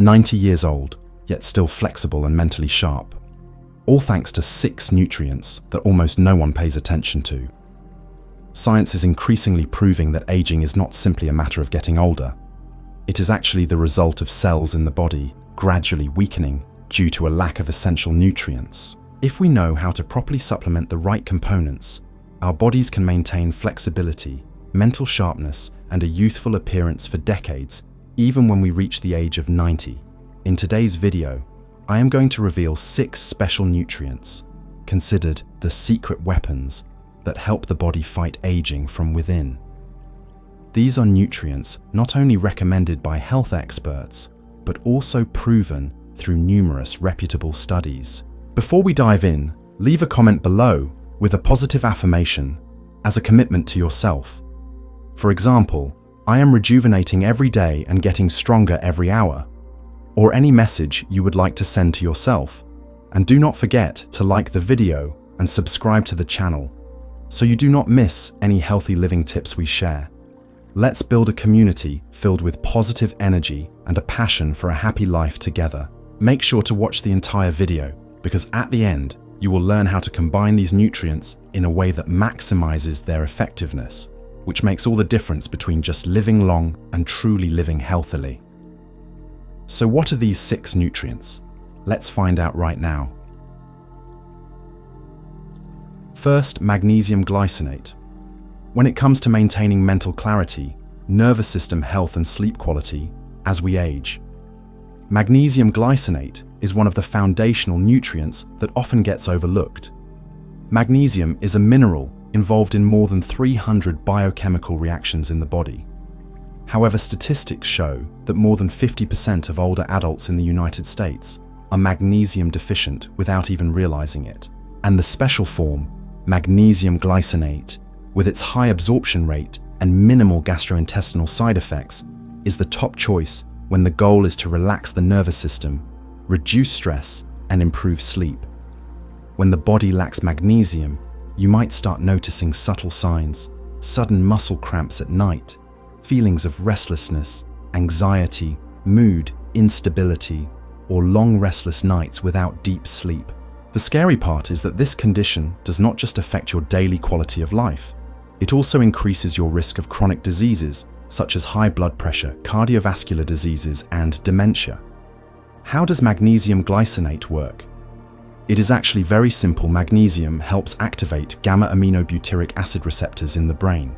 90 years old, yet still flexible and mentally sharp. All thanks to 6 nutrients that almost no one pays attention to. Science is increasingly proving that aging is not simply a matter of getting older. It is actually the result of cells in the body gradually weakening due to a lack of essential nutrients. If we know how to properly supplement the right components, our bodies can maintain flexibility, mental sharpness, and a youthful appearance for decades, even when we reach the age of 90. In today's video, I am going to reveal 6 special nutrients, considered the secret weapons that help the body fight aging from within. These are nutrients not only recommended by health experts, but also proven through numerous reputable studies. Before we dive in, leave a comment below with a positive affirmation as a commitment to yourself. For example, I am rejuvenating every day and getting stronger every hour, or any message you would like to send to yourself. And do not forget to like the video and subscribe to the channel so you do not miss any healthy living tips we share. Let's build a community filled with positive energy and a passion for a happy life together. Make sure to watch the entire video, because at the end, you will learn how to combine these nutrients in a way that maximizes their effectiveness, which makes all the difference between just living long and truly living healthily. So what are these 6 nutrients? Let's find out right now. First, magnesium glycinate. When it comes to maintaining mental clarity, nervous system health and sleep quality as we age, magnesium glycinate is one of the foundational nutrients that often gets overlooked. Magnesium is a mineral involved in more than 300 biochemical reactions in the body. However, statistics show that more than 50% of older adults in the United States are magnesium deficient without even realizing it. And the special form, magnesium glycinate, with its high absorption rate and minimal gastrointestinal side effects, is the top choice when the goal is to relax the nervous system, reduce stress, and improve sleep. When the body lacks magnesium, you might start noticing subtle signs, sudden muscle cramps at night, feelings of restlessness, anxiety, mood, instability, or long restless nights without deep sleep. The scary part is that this condition does not just affect your daily quality of life, it also increases your risk of chronic diseases such as high blood pressure, cardiovascular diseases, and dementia. How does magnesium glycinate work? It is actually very simple. Magnesium helps activate gamma-aminobutyric acid receptors in the brain.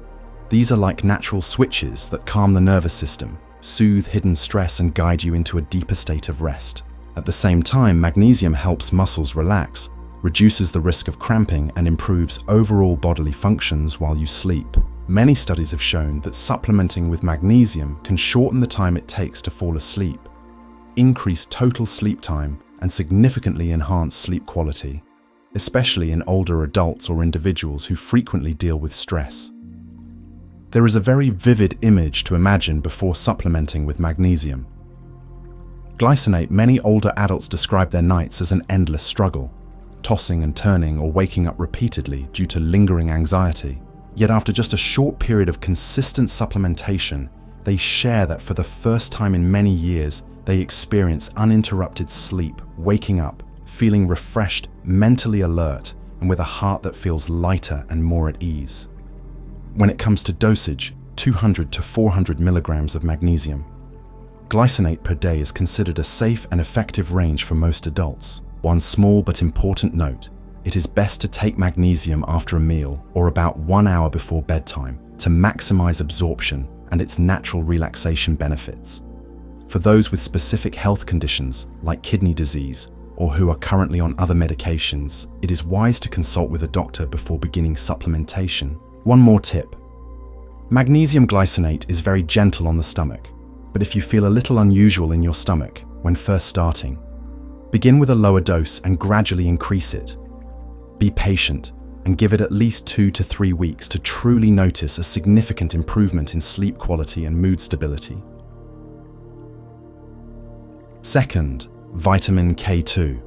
These are like natural switches that calm the nervous system, soothe hidden stress, and guide you into a deeper state of rest. At the same time, magnesium helps muscles relax, reduces the risk of cramping, and improves overall bodily functions while you sleep. Many studies have shown that supplementing with magnesium can shorten the time it takes to fall asleep, increase total sleep time, and significantly enhance sleep quality, especially in older adults or individuals who frequently deal with stress. There is a very vivid image to imagine before supplementing with magnesium. Glycinate. Many older adults describe their nights as an endless struggle, tossing and turning or waking up repeatedly due to lingering anxiety. Yet after just a short period of consistent supplementation, they share that for the first time in many years, they experience uninterrupted sleep, waking up, feeling refreshed, mentally alert, and with a heart that feels lighter and more at ease. When it comes to dosage, 200 to 400 milligrams of magnesium glycinate per day is considered a safe and effective range for most adults. One small but important note: it is best to take magnesium after a meal or about 1 hour before bedtime to maximize absorption and its natural relaxation benefits. For those with specific health conditions like kidney disease or who are currently on other medications, it is wise to consult with a doctor before beginning supplementation. One more tip: magnesium glycinate is very gentle on the stomach, but if you feel a little unusual in your stomach when first starting, begin with a lower dose and gradually increase it. Be patient and give it at least 2 to 3 weeks to truly notice a significant improvement in sleep quality and mood stability. Second, vitamin K2.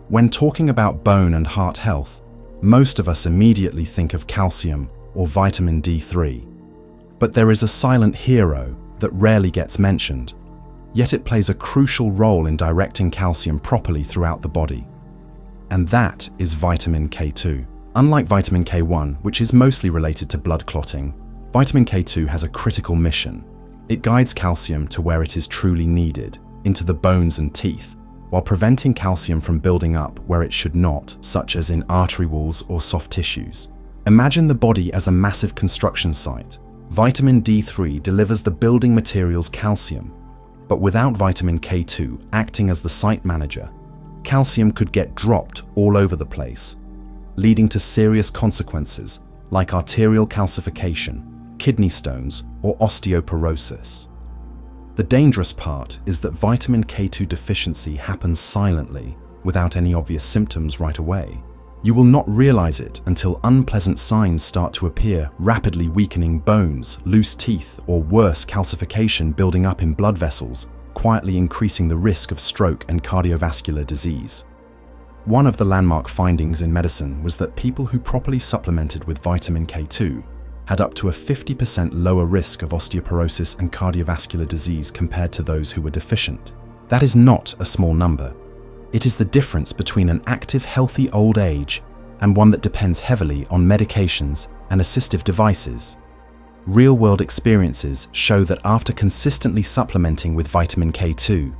When talking about bone and heart health, most of us immediately think of calcium or vitamin D3. But there is a silent hero that rarely gets mentioned, yet it plays a crucial role in directing calcium properly throughout the body. And that is vitamin K2. Unlike vitamin K1, which is mostly related to blood clotting, vitamin K2 has a critical mission. It guides calcium to where it is truly needed, into the bones and teeth, while preventing calcium from building up where it should not, such as in artery walls or soft tissues. Imagine the body as a massive construction site. Vitamin D3 delivers the building materials calcium, but without vitamin K2 acting as the site manager, calcium could get dropped all over the place, leading to serious consequences like arterial calcification, kidney stones, or osteoporosis. The dangerous part is that vitamin K2 deficiency happens silently, without any obvious symptoms right away. You will not realize it until unpleasant signs start to appear, rapidly weakening bones, loose teeth, or worse, calcification building up in blood vessels, quietly increasing the risk of stroke and cardiovascular disease. One of the landmark findings in medicine was that people who properly supplemented with vitamin K2 had up to a 50% lower risk of osteoporosis and cardiovascular disease compared to those who were deficient. That is not a small number. It is the difference between an active, healthy old age and one that depends heavily on medications and assistive devices. Real-world experiences show that after consistently supplementing with vitamin K2,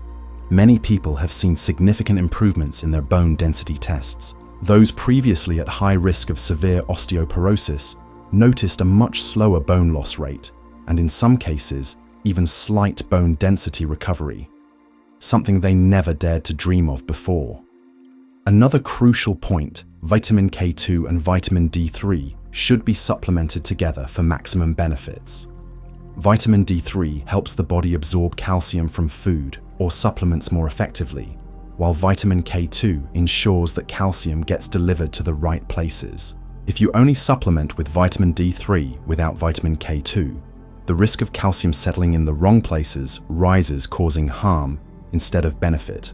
many people have seen significant improvements in their bone density tests. Those previously at high risk of severe osteoporosis noticed a much slower bone loss rate, and in some cases, even slight bone density recovery, something they never dared to dream of before. Another crucial point, vitamin K2 and vitamin D3 should be supplemented together for maximum benefits. Vitamin D3 helps the body absorb calcium from food or supplements more effectively, while vitamin K2 ensures that calcium gets delivered to the right places. If you only supplement with vitamin D3 without vitamin K2, the risk of calcium settling in the wrong places rises, causing harm instead of benefit.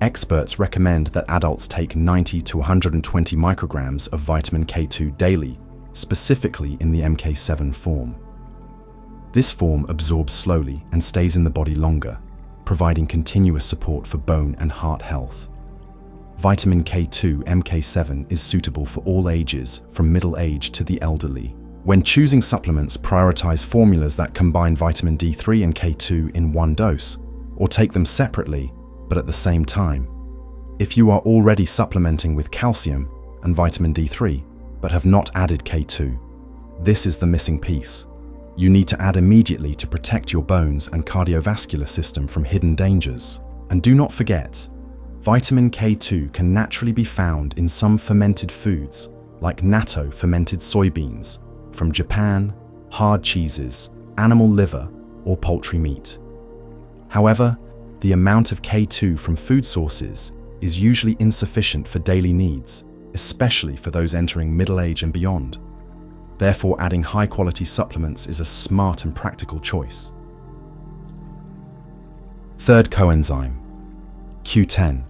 Experts recommend that adults take 90 to 120 micrograms of vitamin K2 daily, specifically in the MK7 form. This form absorbs slowly and stays in the body longer, providing continuous support for bone and heart health. Vitamin K2 MK7 is suitable for all ages, from middle age to the elderly. When choosing supplements, prioritize formulas that combine vitamin D3 and K2 in one dose, or take them separately, but at the same time. If you are already supplementing with calcium and vitamin D3, but have not added K2, this is the missing piece. You need to add immediately to protect your bones and cardiovascular system from hidden dangers. And do not forget, vitamin K2 can naturally be found in some fermented foods, like natto fermented soybeans, from Japan, hard cheeses, animal liver, or poultry meat. However, the amount of K2 from food sources is usually insufficient for daily needs, especially for those entering middle age and beyond. Therefore, adding high-quality supplements is a smart and practical choice. Third coenzyme, Q10.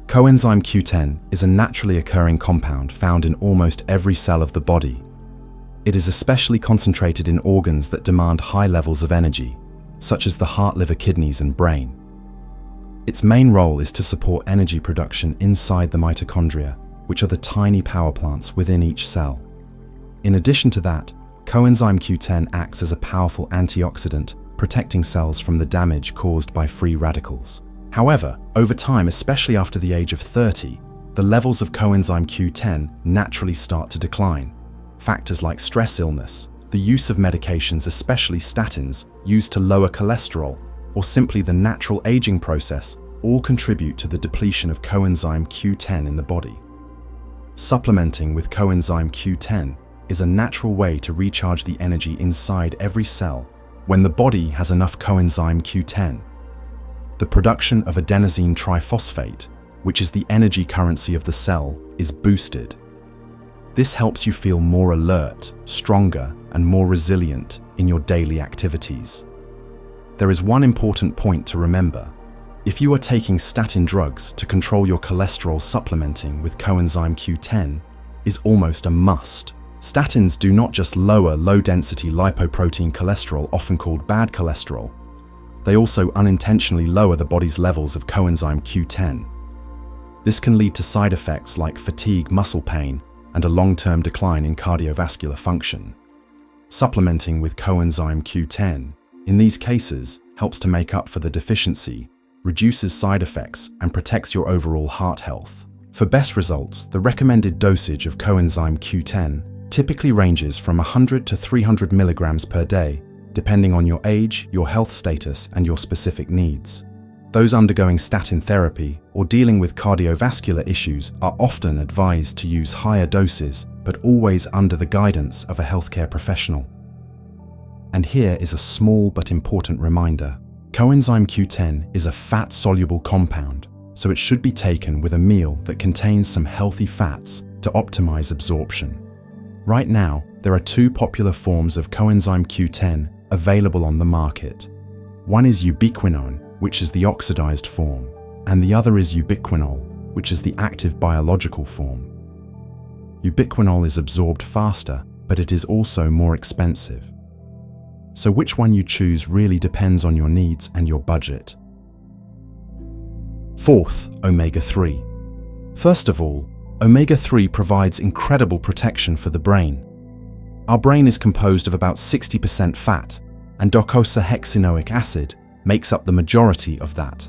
Coenzyme Q10 is a naturally occurring compound found in almost every cell of the body. It is especially concentrated in organs that demand high levels of energy, such as the heart, liver, kidneys, and brain. Its main role is to support energy production inside the mitochondria, which are the tiny power plants within each cell. In addition to that, coenzyme Q10 acts as a powerful antioxidant, protecting cells from the damage caused by free radicals. However, over time, especially after the age of 30, the levels of coenzyme Q10 naturally start to decline. Factors like stress, illness, the use of medications, especially statins, used to lower cholesterol, or simply the natural aging process, all contribute to the depletion of coenzyme Q10 in the body. Supplementing with coenzyme Q10 is a natural way to recharge the energy inside every cell when the body has enough coenzyme Q10. The production of adenosine triphosphate, which is the energy currency of the cell, is boosted. This helps you feel more alert, stronger, and more resilient in your daily activities. There is one important point to remember. If you are taking statin drugs to control your cholesterol, supplementing with coenzyme Q10 is almost a must. Statins do not just lower low-density lipoprotein cholesterol, often called bad cholesterol. They also unintentionally lower the body's levels of coenzyme Q10. This can lead to side effects like fatigue, muscle pain, and a long-term decline in cardiovascular function. Supplementing with coenzyme Q10, in these cases, helps to make up for the deficiency, reduces side effects, and protects your overall heart health. For best results, the recommended dosage of coenzyme Q10 typically ranges from 100 to 300 milligrams per day, depending on your age, your health status, and your specific needs. Those undergoing statin therapy or dealing with cardiovascular issues are often advised to use higher doses, but always under the guidance of a healthcare professional. And here is a small but important reminder. Coenzyme Q10 is a fat-soluble compound, so it should be taken with a meal that contains some healthy fats to optimize absorption. Right now, there are two popular forms of coenzyme Q10 available on the market. One is ubiquinone, which is the oxidized form, and the other is ubiquinol, which is the active biological form. Ubiquinol is absorbed faster, but it is also more expensive. So which one you choose really depends on your needs and your budget. Fourth, omega-3. First of all, omega-3 provides incredible protection for the brain. Our brain is composed of about 60% fat, and docosahexaenoic acid makes up the majority of that.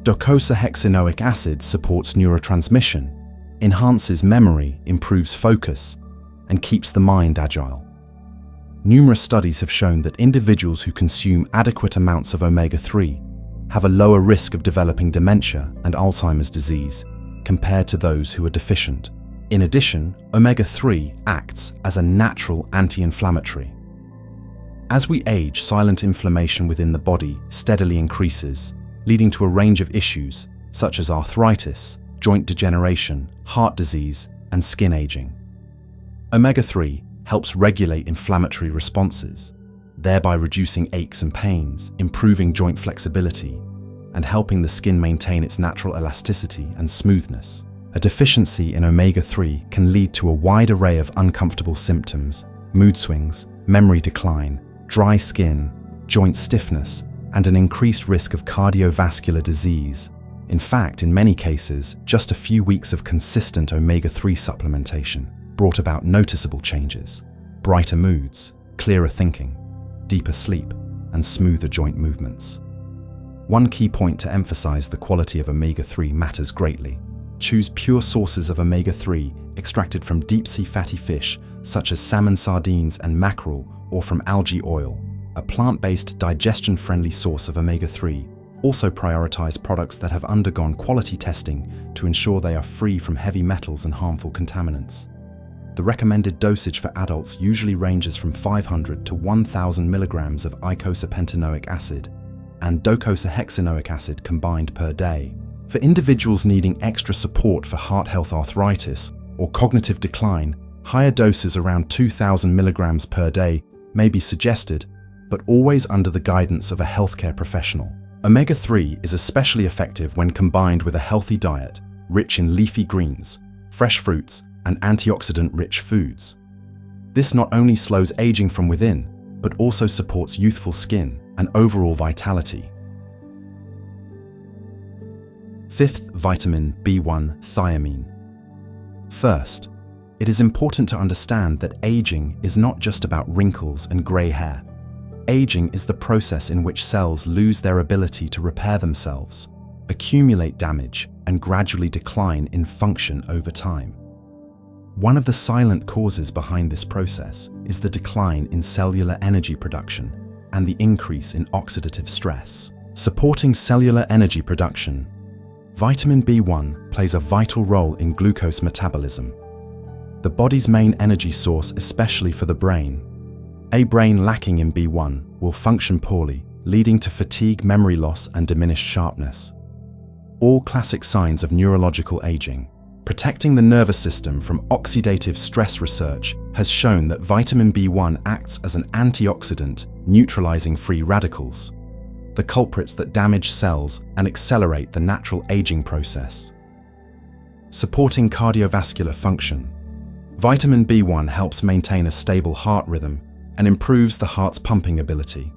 Docosahexaenoic acid supports neurotransmission, enhances memory, improves focus, and keeps the mind agile. Numerous studies have shown that individuals who consume adequate amounts of omega-3 have a lower risk of developing dementia and Alzheimer's disease compared to those who are deficient. In addition, omega-3 acts as a natural anti-inflammatory. As we age, silent inflammation within the body steadily increases, leading to a range of issues such as arthritis, joint degeneration, heart disease, and skin aging. Omega-3 helps regulate inflammatory responses, thereby reducing aches and pains, improving joint flexibility, and helping the skin maintain its natural elasticity and smoothness. A deficiency in omega-3 can lead to a wide array of uncomfortable symptoms, mood swings, memory decline, dry skin, joint stiffness, and an increased risk of cardiovascular disease. In fact, in many cases, just a few weeks of consistent omega-3 supplementation brought about noticeable changes: brighter moods, clearer thinking, deeper sleep, and smoother joint movements. One key point to emphasize the quality of omega-3 matters greatly. Choose pure sources of omega-3 extracted from deep-sea fatty fish such as salmon, sardines, and mackerel, or from algae oil, a plant-based, digestion-friendly source of omega-3. Also prioritize products that have undergone quality testing to ensure they are free from heavy metals and harmful contaminants. The recommended dosage for adults usually ranges from 500 to 1,000 milligrams of eicosapentaenoic acid and docosahexaenoic acid combined per day. For individuals needing extra support for heart health, arthritis, or cognitive decline, higher doses around 2,000 milligrams per day may be suggested, but always under the guidance of a healthcare professional. Omega-3 is especially effective when combined with a healthy diet, rich in leafy greens, fresh fruits, and antioxidant-rich foods. This not only slows aging from within, but also supports youthful skin and overall vitality. Fifth, vitamin B1 thiamine. First, it is important to understand that aging is not just about wrinkles and grey hair. Aging is the process in which cells lose their ability to repair themselves, accumulate damage, and gradually decline in function over time. One of the silent causes behind this process is the decline in cellular energy production and the increase in oxidative stress. Supporting cellular energy production, vitamin B1 plays a vital role in glucose metabolism, the body's main energy source, especially for the brain. A brain lacking in B1 will function poorly, leading to fatigue, memory loss, and diminished sharpness. All classic signs of neurological aging. Protecting the nervous system from oxidative stress research has shown that vitamin B1 acts as an antioxidant, neutralizing free radicals, the culprits that damage cells and accelerate the natural aging process. Supporting cardiovascular function. Vitamin B1 helps maintain a stable heart rhythm and improves the heart's pumping ability.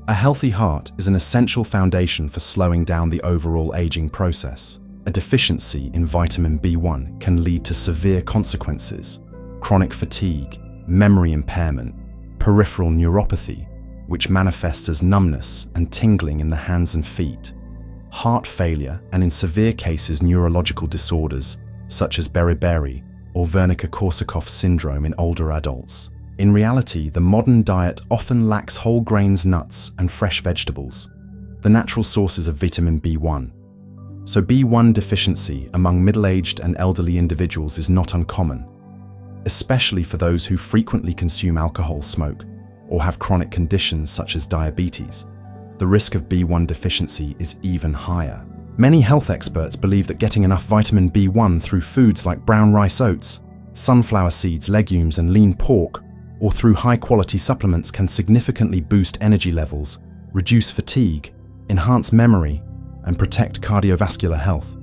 A healthy heart is an essential foundation for slowing down the overall aging process. A deficiency in vitamin B1 can lead to severe consequences: chronic fatigue, memory impairment, peripheral neuropathy, which manifests as numbness and tingling in the hands and feet, heart failure, and in severe cases neurological disorders such as beriberi or Wernicke-Korsakoff syndrome in older adults. In reality, the modern diet often lacks whole grains, nuts, and fresh vegetables, the natural sources of vitamin B1. So B1 deficiency among middle-aged and elderly individuals is not uncommon, especially for those who frequently consume alcohol, smoke, or have chronic conditions such as diabetes. The risk of B1 deficiency is even higher. Many health experts believe that getting enough vitamin B1 through foods like brown rice oats, sunflower seeds, legumes, and lean pork, or through high-quality supplements can significantly boost energy levels, reduce fatigue, enhance memory, and protect cardiovascular health.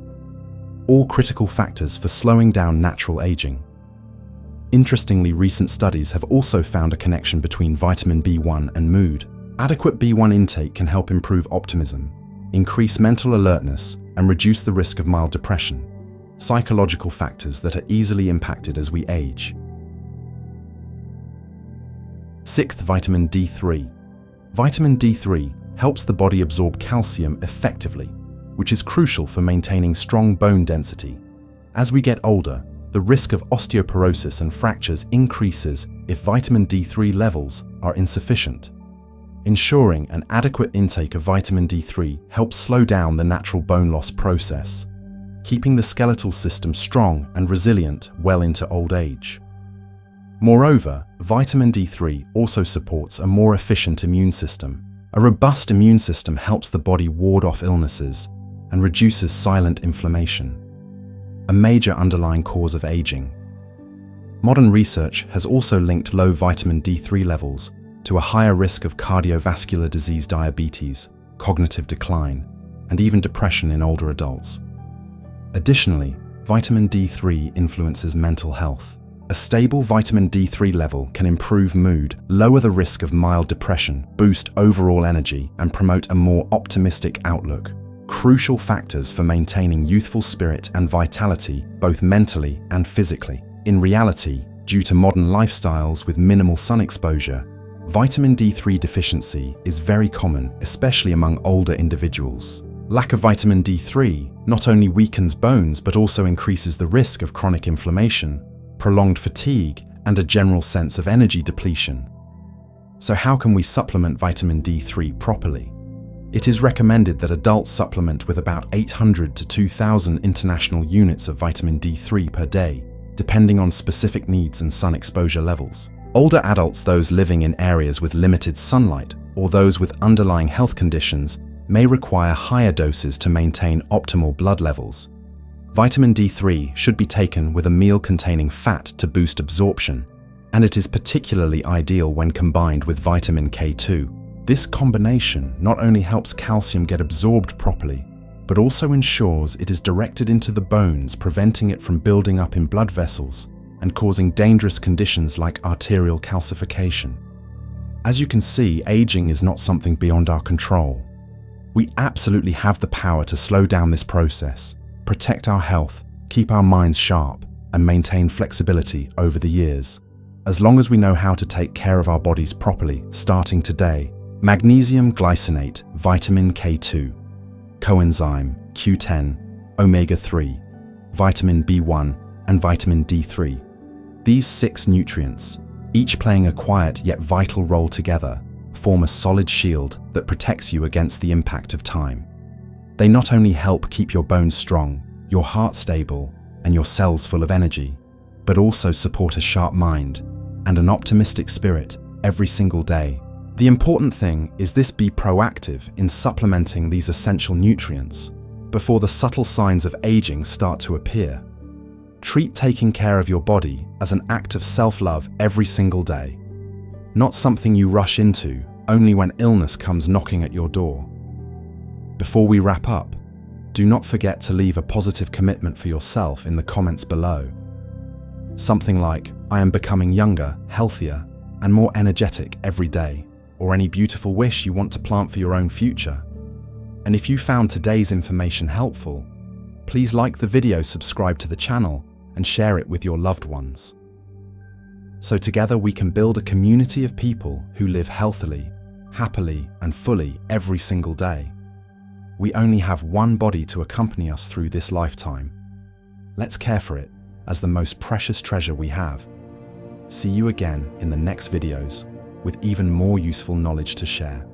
All critical factors for slowing down natural aging. Interestingly, recent studies have also found a connection between vitamin B1 and mood. Adequate B1 intake can help improve optimism, increase mental alertness, and reduce the risk of mild depression, psychological factors that are easily impacted as we age. Sixth, vitamin D3. Vitamin D3 helps the body absorb calcium effectively, which is crucial for maintaining strong bone density. As we get older, the risk of osteoporosis and fractures increases if vitamin D3 levels are insufficient. Ensuring an adequate intake of vitamin D3 helps slow down the natural bone loss process, keeping the skeletal system strong and resilient well into old age. Moreover, vitamin D3 also supports a more efficient immune system. A robust immune system helps the body ward off illnesses and reduces silent inflammation, a major underlying cause of aging. Modern research has also linked low vitamin D3 levels to a higher risk of cardiovascular disease, diabetes, cognitive decline, and even depression in older adults. Additionally, vitamin D3 influences mental health. A stable vitamin D3 level can improve mood, lower the risk of mild depression, boost overall energy, and promote a more optimistic outlook. Crucial factors for maintaining youthful spirit and vitality, both mentally and physically. In reality, due to modern lifestyles with minimal sun exposure, vitamin D3 deficiency is very common, especially among older individuals. Lack of vitamin D3 not only weakens bones but also increases the risk of chronic inflammation, prolonged fatigue, and a general sense of energy depletion. So how can we supplement vitamin D3 properly? It is recommended that adults supplement with about 800 to 2,000 international units of vitamin D3 per day, depending on specific needs and sun exposure levels. Older adults, those living in areas with limited sunlight, or those with underlying health conditions, may require higher doses to maintain optimal blood levels. Vitamin D3 should be taken with a meal containing fat to boost absorption, and it is particularly ideal when combined with vitamin K2. This combination not only helps calcium get absorbed properly, but also ensures it is directed into the bones, preventing it from building up in blood vessels and causing dangerous conditions like arterial calcification. As you can see, aging is not something beyond our control. We absolutely have the power to slow down this process, protect our health, keep our minds sharp, and maintain flexibility over the years. As long as we know how to take care of our bodies properly, starting today. Magnesium Glycinate, Vitamin K2, Coenzyme Q10, Omega-3, Vitamin B1, and Vitamin D3. These 6 nutrients, each playing a quiet yet vital role together, form a solid shield that protects you against the impact of time. They not only help keep your bones strong, your heart stable, and your cells full of energy, but also support a sharp mind and an optimistic spirit every single day. The important thing is be proactive in supplementing these essential nutrients before the subtle signs of aging start to appear. Treat taking care of your body as an act of self-love every single day, not something you rush into only when illness comes knocking at your door. Before we wrap up, do not forget to leave a positive commitment for yourself in the comments below. Something like, "I am becoming younger, healthier, and more energetic every day." or any beautiful wish you want to plant for your own future. And if you found today's information helpful, please like the video, subscribe to the channel, and share it with your loved ones. So together we can build a community of people who live healthily, happily, and fully every single day. We only have one body to accompany us through this lifetime. Let's care for it as the most precious treasure we have. See you again in the next videos with even more useful knowledge to share.